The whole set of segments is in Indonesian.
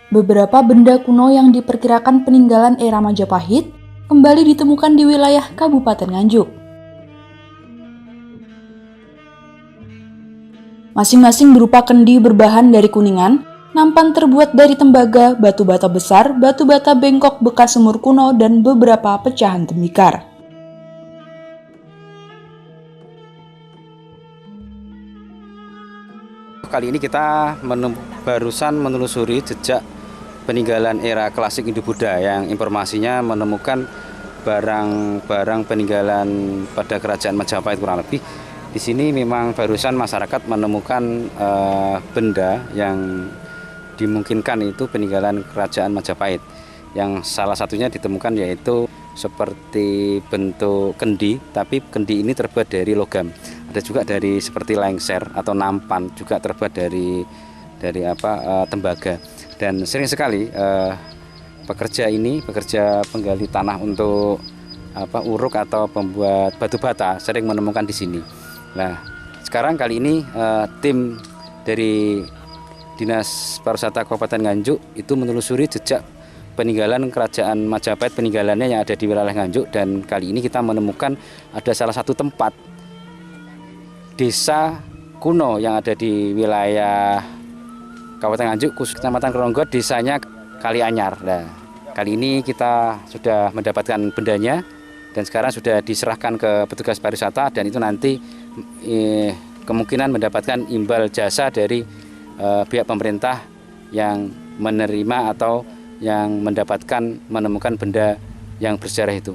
Beberapa benda kuno yang diperkirakan peninggalan era Majapahit kembali ditemukan di wilayah Kabupaten Nganjuk. Masing-masing berupa kendi berbahan dari kuningan, nampan terbuat dari tembaga, batu bata besar, batu bata bengkok bekas sumur kuno, dan beberapa pecahan tembikar. Kali ini kita barusan menelusuri jejak peninggalan era klasik Hindu-Buddha yang informasinya menemukan barang-barang peninggalan pada kerajaan Majapahit kurang lebih. Di sini memang barusan masyarakat menemukan benda yang dimungkinkan itu peninggalan kerajaan Majapahit. Yang salah satunya ditemukan yaitu seperti bentuk kendi, tapi kendi ini terbuat dari logam. Ada juga dari seperti lengser atau nampan, juga terbuat dari tembaga. Dan sering sekali pekerja penggali tanah untuk uruk atau pembuat batu bata sering menemukan di sini. Nah, sekarang kali ini tim dari Dinas Pariwisata Kabupaten Nganjuk itu menelusuri jejak peninggalan kerajaan Majapahit, peninggalannya yang ada di wilayah Nganjuk, dan kali ini kita menemukan ada salah satu tempat desa kuno yang ada di wilayah Kabupaten Nganjuk, khusus Kecamatan Kronggot, desanya Kalianyar. Nah, kali ini kita sudah mendapatkan bendanya dan sekarang sudah diserahkan ke petugas pariwisata, dan itu nanti kemungkinan mendapatkan imbal jasa dari pihak pemerintah yang menerima atau yang menemukan benda yang bersejarah itu.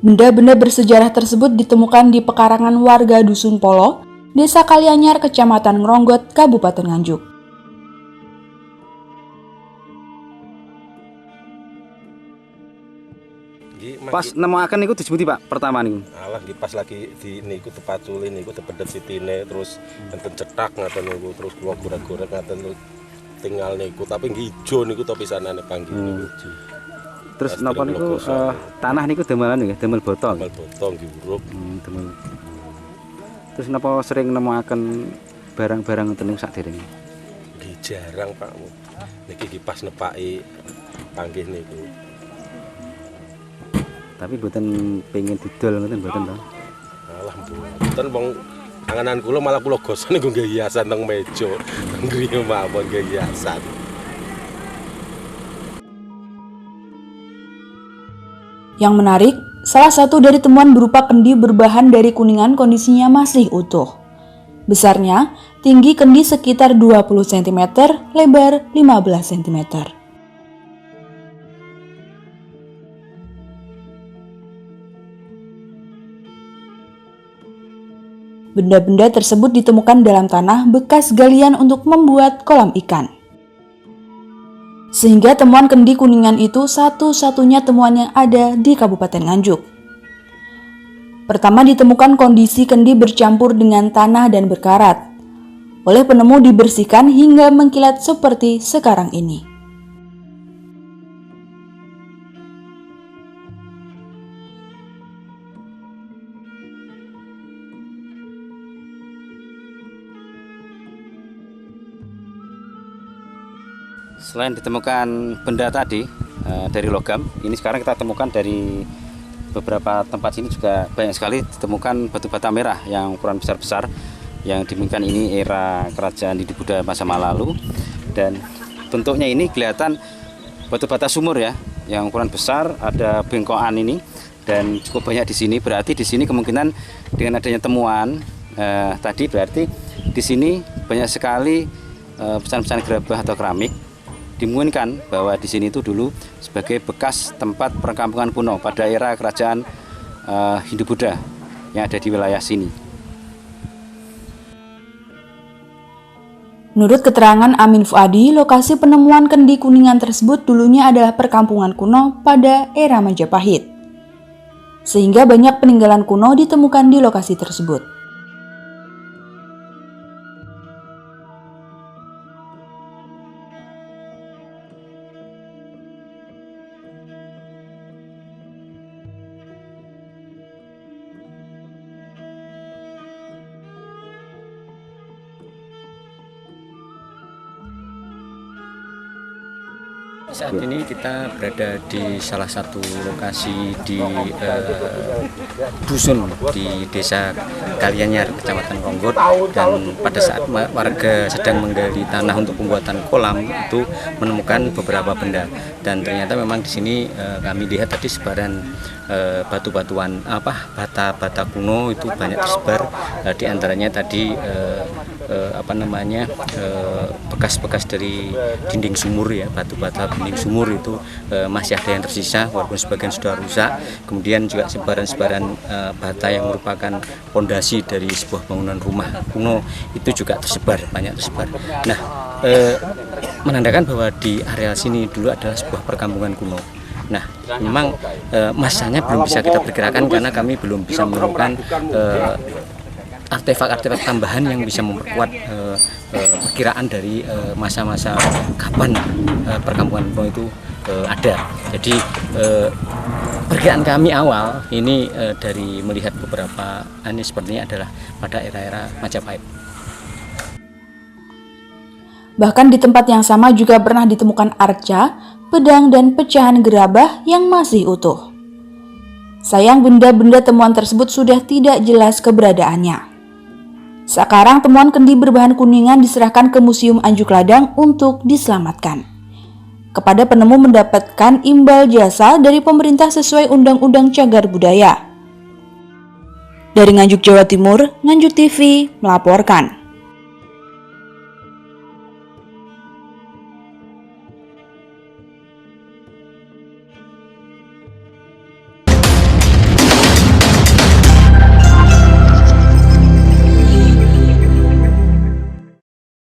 Benda-benda bersejarah tersebut ditemukan di pekarangan warga Dusun Polo, Desa Kalianyar, Kecamatan Ngronggot, Kabupaten Nganjuk. Pas nemokaken niku disebuti Pak pertama niku. Alah pas lagi di niku tepat culin niku tepedet sitine terus enten cetak ngaten niku terus kula goreng-goreng ngaten tinggal niku tapi nggih ijo niku to pisanane panggih niku. Terus napa niku tanah niku damelan nggih, damel botol. Damel botol nggih uruk. Terus napa sering nemokaken barang-barang ngoten niku sakderenge? Nggih jarang Pak. Niki nggih pas nepaki panggih niku. Tapi mboten pengen didol ngoten mboten to. Alah mboten wong anganan kula malah kula goson niku nggih hiasan teng meja. Ngriyo mawon nggih hiasan. Yang menarik, salah satu dari temuan berupa kendi berbahan dari kuningan kondisinya masih utuh. Besarnya, tinggi kendi sekitar 20 cm, lebar 15 cm. Benda-benda tersebut ditemukan dalam tanah bekas galian untuk membuat kolam ikan. Sehingga temuan kendi kuningan itu satu-satunya temuan yang ada di Kabupaten Nganjuk. Pertama ditemukan kondisi kendi bercampur dengan tanah dan berkarat. Oleh penemu dibersihkan hingga mengkilat seperti sekarang ini. Selain ditemukan benda tadi dari logam, ini sekarang kita temukan dari beberapa tempat sini juga banyak sekali ditemukan batu bata merah yang ukuran besar-besar, yang dimungkinkan ini era kerajaan Hindu-Buddha masa lalu, dan bentuknya ini kelihatan batu bata sumur ya, yang ukuran besar, ada bengkokan ini dan cukup banyak di sini. Berarti di sini kemungkinan dengan adanya temuan tadi berarti di sini banyak sekali pecahan-pecahan gerabah atau keramik. Dimungkinkan bahwa di sini itu dulu sebagai bekas tempat perkampungan kuno pada era kerajaan Hindu-Buddha yang ada di wilayah sini. Menurut keterangan Amin Fuadi, lokasi penemuan kendi kuningan tersebut dulunya adalah perkampungan kuno pada era Majapahit. Sehingga banyak peninggalan kuno ditemukan di lokasi tersebut. Saat ini kita berada di salah satu lokasi di dusun di Desa Kalianyar, Kecamatan Ronggot, dan pada saat warga sedang menggali tanah untuk pembuatan kolam itu menemukan beberapa benda, dan ternyata memang di sini kami lihat tadi sebaran batu-batuan bata-bata kuno itu banyak tersebar, di antaranya tadi bekas-bekas dari dinding sumur ya, batu-bata dinding sumur itu masih ada yang tersisa walaupun sebagian sudah rusak. Kemudian juga sebaran-sebaran bata yang merupakan fondasi dari sebuah bangunan rumah kuno itu juga banyak tersebar. Nah, menandakan bahwa di areal sini dulu adalah sebuah perkampungan kuno. Nah, memang masanya belum bisa kita perkirakan karena kami belum bisa menemukan artefak-artefak tambahan yang bisa memperkuat perkiraan dari masa-masa kapan perkampungan kuno itu ada. Jadi perkiraan kami awal ini dari melihat beberapa sepertinya adalah pada era-era Majapahit. Bahkan di tempat yang sama juga pernah ditemukan arca, pedang, dan pecahan gerabah yang masih utuh. Sayang benda-benda temuan tersebut sudah tidak jelas keberadaannya. Sekarang temuan kendi berbahan kuningan diserahkan ke Museum Anjuk Ladang untuk diselamatkan. Kepada penemu mendapatkan imbal jasa dari pemerintah sesuai Undang-Undang Cagar Budaya. Dari Nganjuk, Jawa Timur, Nganjuk TV melaporkan.